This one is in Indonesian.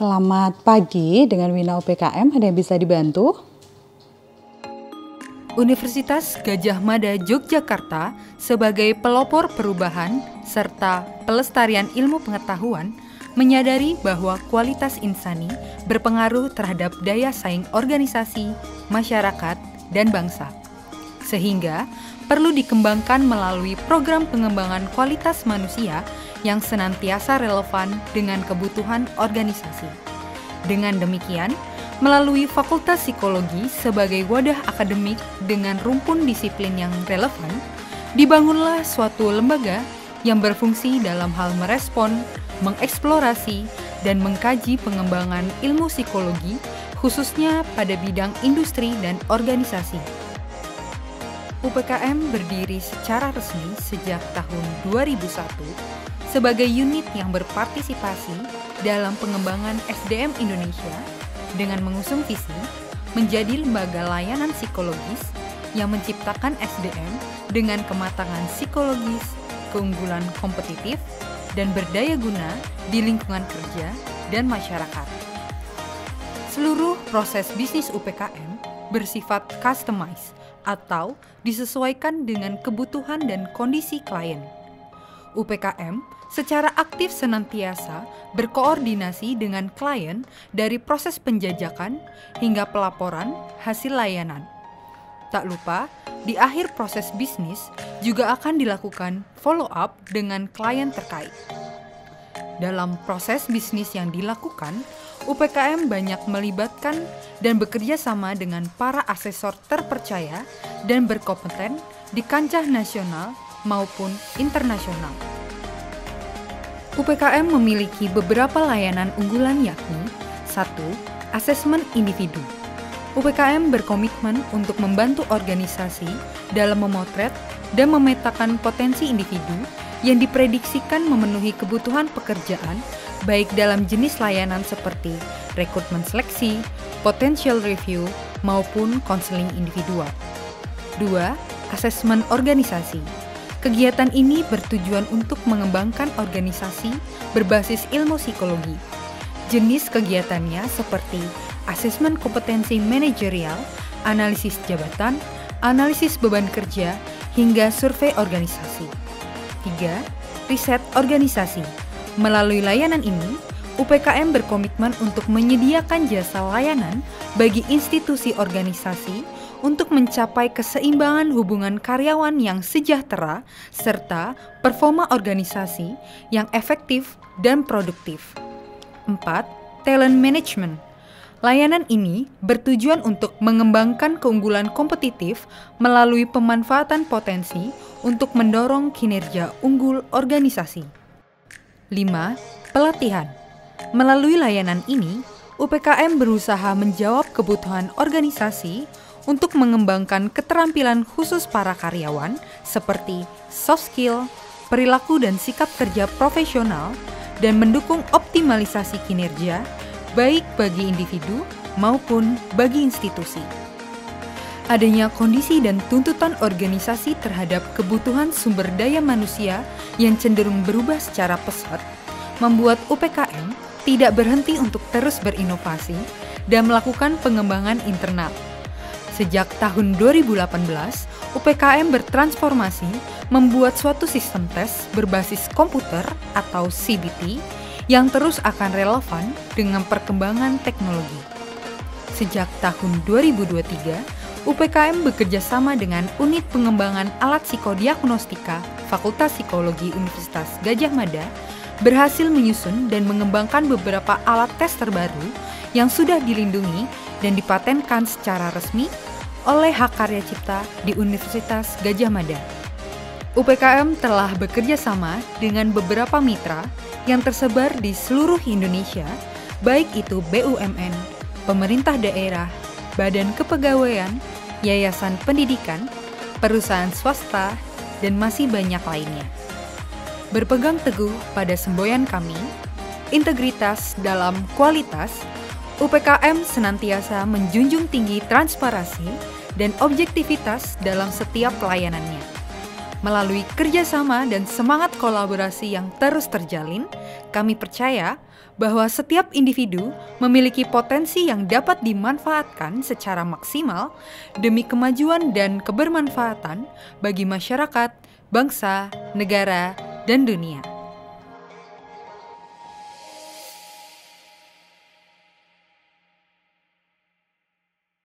Selamat pagi, dengan Wina UPKM, ada yang bisa dibantu? Universitas Gadjah Mada Yogyakarta sebagai pelopor perubahan serta pelestarian ilmu pengetahuan menyadari bahwa kualitas insani berpengaruh terhadap daya saing organisasi, masyarakat, dan bangsa. Sehingga perlu dikembangkan melalui program pengembangan kualitas manusia yang senantiasa relevan dengan kebutuhan organisasi. Dengan demikian, melalui Fakultas Psikologi sebagai wadah akademik dengan rumpun disiplin yang relevan, dibangunlah suatu lembaga yang berfungsi dalam hal merespon, mengeksplorasi, dan mengkaji pengembangan ilmu psikologi, khususnya pada bidang industri dan organisasi. UPKM berdiri secara resmi sejak tahun 2001 sebagai unit yang berpartisipasi dalam pengembangan SDM Indonesia dengan mengusung visi menjadi lembaga layanan psikologis yang menciptakan SDM dengan kematangan psikologis, keunggulan kompetitif, dan berdaya guna di lingkungan kerja dan masyarakat. Seluruh proses bisnis UPKM bersifat customized atau disesuaikan dengan kebutuhan dan kondisi klien. UPKM secara aktif senantiasa berkoordinasi dengan klien dari proses penjajakan hingga pelaporan hasil layanan. Tak lupa, di akhir proses bisnis juga akan dilakukan follow-up dengan klien terkait. Dalam proses bisnis yang dilakukan, UPKM banyak melibatkan dan bekerja sama dengan para asesor terpercaya dan berkompeten di kancah nasional maupun internasional. UPKM memiliki beberapa layanan unggulan yakni 1. Asesmen individu. UPKM berkomitmen untuk membantu organisasi dalam memotret dan memetakan potensi individu yang diprediksikan memenuhi kebutuhan pekerjaan baik dalam jenis layanan seperti rekrutmen seleksi, potential review, maupun konseling individual. 2. Asesmen organisasi. Kegiatan ini bertujuan untuk mengembangkan organisasi berbasis ilmu psikologi. Jenis kegiatannya seperti asesmen kompetensi manajerial, analisis jabatan, analisis beban kerja, hingga survei organisasi. 3. Riset organisasi. Melalui layanan ini, UPKM berkomitmen untuk menyediakan jasa layanan bagi institusi organisasi untuk mencapai keseimbangan hubungan karyawan yang sejahtera serta performa organisasi yang efektif dan produktif. 4. Talent management. Layanan ini bertujuan untuk mengembangkan keunggulan kompetitif melalui pemanfaatan potensi untuk mendorong kinerja unggul organisasi. 5. Pelatihan. Melalui layanan ini, UPKM berusaha menjawab kebutuhan organisasi untuk mengembangkan keterampilan khusus para karyawan seperti soft skill, perilaku dan sikap kerja profesional, dan mendukung optimalisasi kinerja baik bagi individu maupun bagi institusi. Adanya kondisi dan tuntutan organisasi terhadap kebutuhan sumber daya manusia yang cenderung berubah secara pesat membuat UPKM tidak berhenti untuk terus berinovasi dan melakukan pengembangan internal. Sejak tahun 2018, UPKM bertransformasi membuat suatu sistem tes berbasis komputer atau CBT yang terus akan relevan dengan perkembangan teknologi. Sejak tahun 2023, UPKM bekerja sama dengan Unit Pengembangan Alat Psikodiagnostika Fakultas Psikologi Universitas Gadjah Mada berhasil menyusun dan mengembangkan beberapa alat tes terbaru yang sudah dilindungi dan dipatenkan secara resmi oleh Hak Karya Cipta di Universitas Gadjah Mada. UPKM telah bekerja sama dengan beberapa mitra yang tersebar di seluruh Indonesia, baik itu BUMN, pemerintah daerah, badan kepegawaian, yayasan pendidikan, perusahaan swasta, dan masih banyak lainnya. Berpegang teguh pada semboyan kami, integritas dalam kualitas, UPKM senantiasa menjunjung tinggi transparansi dan objektivitas dalam setiap pelayanannya. Melalui kerjasama dan semangat kolaborasi yang terus terjalin, kami percaya bahwa setiap individu memiliki potensi yang dapat dimanfaatkan secara maksimal demi kemajuan dan kebermanfaatan bagi masyarakat, bangsa, negara, dan dunia.